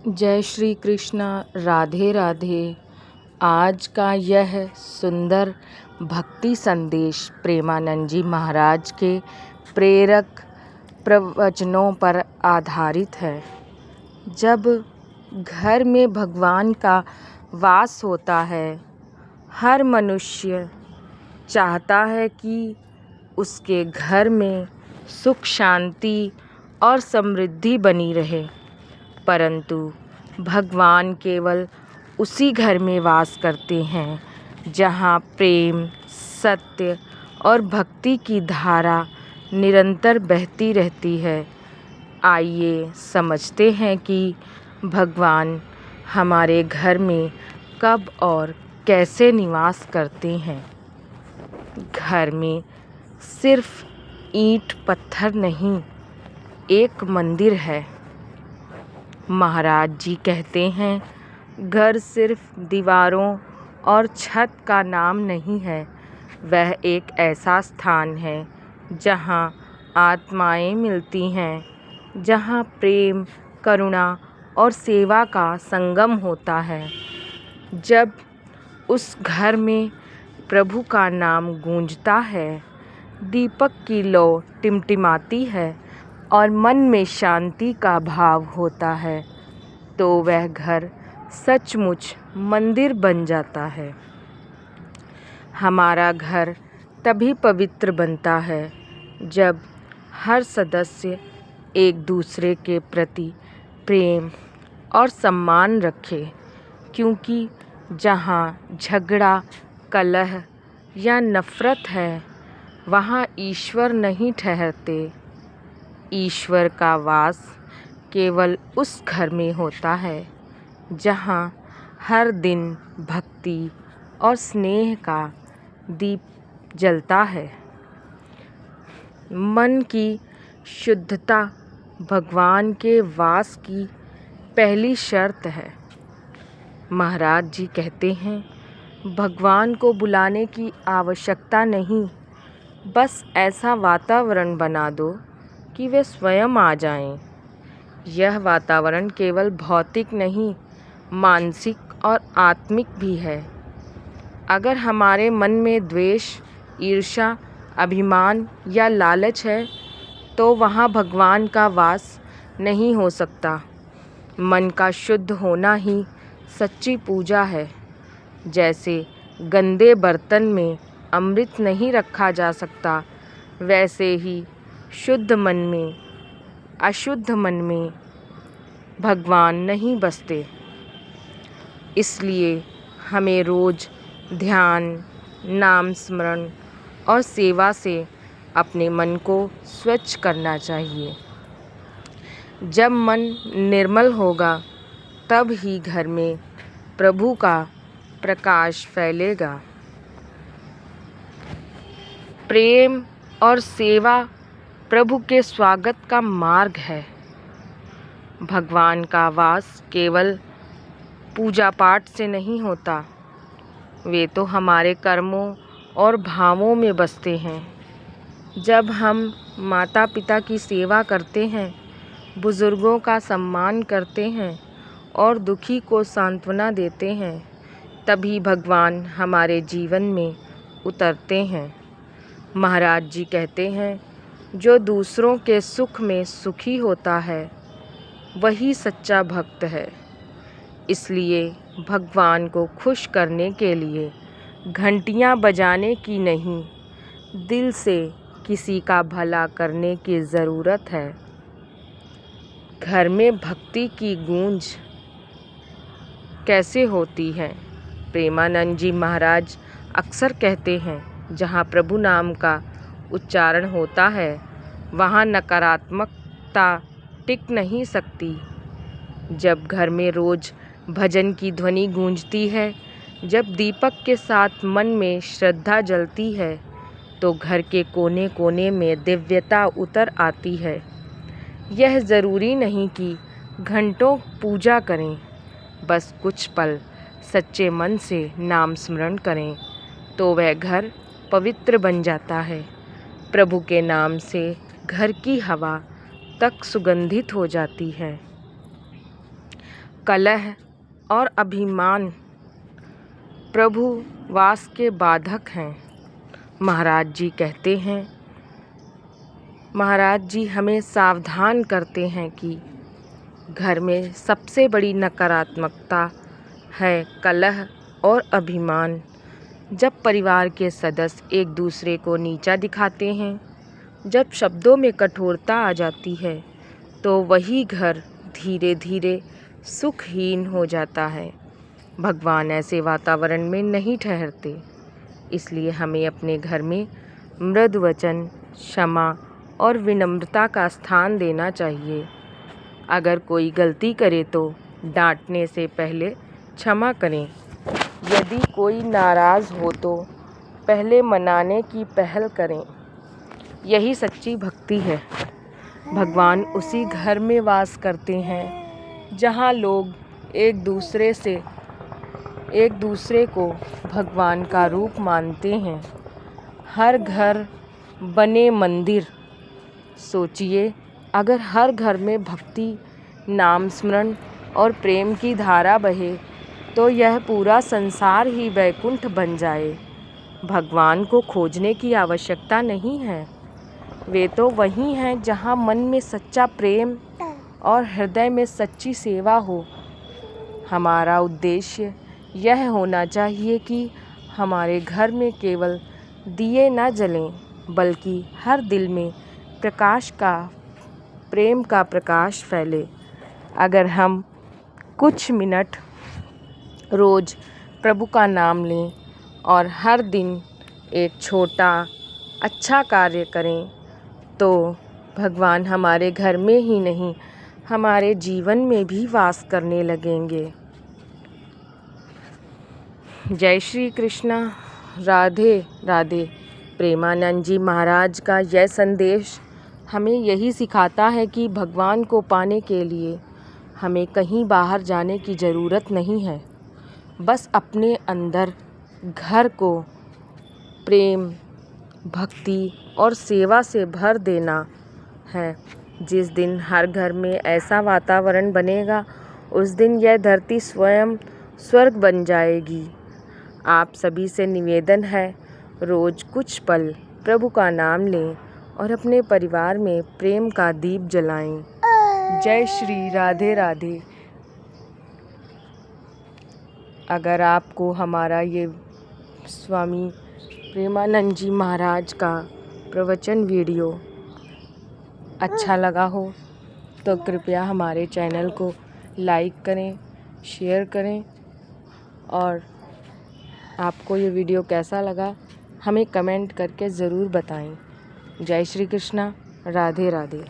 जय श्री कृष्ण। राधे राधे। आज का यह सुंदर भक्ति संदेश प्रेमानंद जी महाराज के प्रेरक प्रवचनों पर आधारित है। जब घर में भगवान का वास होता है, हर मनुष्य चाहता है कि उसके घर में सुख शांति और समृद्धि बनी रहे, परंतु भगवान केवल उसी घर में वास करते हैं जहाँ प्रेम, सत्य और भक्ति की धारा निरंतर बहती रहती है। आइए समझते हैं कि भगवान हमारे घर में कब और कैसे निवास करते हैं। घर में सिर्फ ईंट पत्थर नहीं, एक मंदिर है। महाराज जी कहते हैं, घर सिर्फ दीवारों और छत का नाम नहीं है, वह एक ऐसा स्थान है जहाँ आत्माएं मिलती हैं, जहाँ प्रेम, करुणा और सेवा का संगम होता है। जब उस घर में प्रभु का नाम गूंजता है, दीपक की लौ टिमटिमाती है और मन में शांति का भाव होता है, तो वह घर सचमुच मंदिर बन जाता है। हमारा घर तभी पवित्र बनता है जब हर सदस्य एक दूसरे के प्रति प्रेम और सम्मान रखे, क्योंकि जहाँ झगड़ा, कलह या नफ़रत है, वहाँ ईश्वर नहीं ठहरते। ईश्वर का वास केवल उस घर में होता है जहाँ हर दिन भक्ति और स्नेह का दीप जलता है। मन की शुद्धता भगवान के वास की पहली शर्त है। महाराज जी कहते हैं, भगवान को बुलाने की आवश्यकता नहीं, बस ऐसा वातावरण बना दो कि वे स्वयं आ जाएं। यह वातावरण केवल भौतिक नहीं, मानसिक और आत्मिक भी है। अगर हमारे मन में द्वेष, ईर्ष्या, अभिमान या लालच है, तो वहाँ भगवान का वास नहीं हो सकता। मन का शुद्ध होना ही सच्ची पूजा है। जैसे गंदे बर्तन में अमृत नहीं रखा जा सकता, वैसे ही शुद्ध मन में, अशुद्ध मन में भगवान नहीं बसते। इसलिए हमें रोज ध्यान, नाम स्मरण और सेवा से अपने मन को स्वच्छ करना चाहिए। जब मन निर्मल होगा, तब ही घर में प्रभु का प्रकाश फैलेगा। प्रेम और सेवा प्रभु के स्वागत का मार्ग है। भगवान का वास केवल पूजा पाठ से नहीं होता, वे तो हमारे कर्मों और भावों में बसते हैं। जब हम माता पिता की सेवा करते हैं, बुजुर्गों का सम्मान करते हैं और दुखी को सांत्वना देते हैं, तभी भगवान हमारे जीवन में उतरते हैं। महाराज जी कहते हैं, जो दूसरों के सुख में सुखी होता है, वही सच्चा भक्त है। इसलिए भगवान को खुश करने के लिए घंटियां बजाने की नहीं, दिल से किसी का भला करने की ज़रूरत है। घर में भक्ति की गूंज कैसे होती है? प्रेमानंद जी महाराज अक्सर कहते हैं, जहाँ प्रभु नाम का उच्चारण होता है, वहाँ नकारात्मकता टिक नहीं सकती। जब घर में रोज भजन की ध्वनि गूंजती है, जब दीपक के साथ मन में श्रद्धा जलती है, तो घर के कोने कोने में दिव्यता उतर आती है। यह ज़रूरी नहीं कि घंटों पूजा करें, बस कुछ पल सच्चे मन से नाम स्मरण करें, तो वह घर पवित्र बन जाता है। प्रभु के नाम से घर की हवा तक सुगंधित हो जाती है। कलह और अभिमान प्रभु वास के बाधक हैं। महाराज जी कहते हैं, महाराज जी हमें सावधान करते हैं कि घर में सबसे बड़ी नकारात्मकता है कलह और अभिमान। जब परिवार के सदस्य एक दूसरे को नीचा दिखाते हैं, जब शब्दों में कठोरता आ जाती है, तो वही घर धीरे धीरे सुखहीन हो जाता है। भगवान ऐसे वातावरण में नहीं ठहरते, इसलिए हमें अपने घर में मृदु वचन, क्षमा और विनम्रता का स्थान देना चाहिए। अगर कोई गलती करे तो डांटने से पहले क्षमा करें। यदि कोई नाराज़ हो तो पहले मनाने की पहल करें। यही सच्ची भक्ति है। भगवान उसी घर में वास करते हैं जहाँ लोग एक दूसरे को भगवान का रूप मानते हैं। हर घर बने मंदिर। सोचिए, अगर हर घर में भक्ति, नाम स्मरण और प्रेम की धारा बहे तो यह पूरा संसार ही वैकुंठ बन जाए। भगवान को खोजने की आवश्यकता नहीं है, वे तो वहीं हैं जहाँ मन में सच्चा प्रेम और हृदय में सच्ची सेवा हो। हमारा उद्देश्य यह होना चाहिए कि हमारे घर में केवल दिए न जलें, बल्कि हर दिल में प्रेम का प्रकाश फैले। अगर हम कुछ मिनट रोज़ प्रभु का नाम लें और हर दिन एक छोटा अच्छा कार्य करें, तो भगवान हमारे घर में ही नहीं, हमारे जीवन में भी वास करने लगेंगे। जय श्री कृष्णा। राधे राधे। प्रेमानंद जी महाराज का यह संदेश हमें यही सिखाता है कि भगवान को पाने के लिए हमें कहीं बाहर जाने की ज़रूरत नहीं है। बस अपने अंदर घर को प्रेम, भक्ति और सेवा से भर देना है। जिस दिन हर घर में ऐसा वातावरण बनेगा, उस दिन यह धरती स्वयं स्वर्ग बन जाएगी। आप सभी से निवेदन है, रोज़ कुछ पल प्रभु का नाम लें और अपने परिवार में प्रेम का दीप जलाएं। जय श्री राधे राधे। अगर आपको हमारा ये स्वामी प्रेमानंद जी महाराज का प्रवचन वीडियो अच्छा लगा हो तो कृपया हमारे चैनल को लाइक करें, शेयर करें और आपको ये वीडियो कैसा लगा हमें कमेंट करके ज़रूर बताएं। जय श्री कृष्णा। राधे राधे।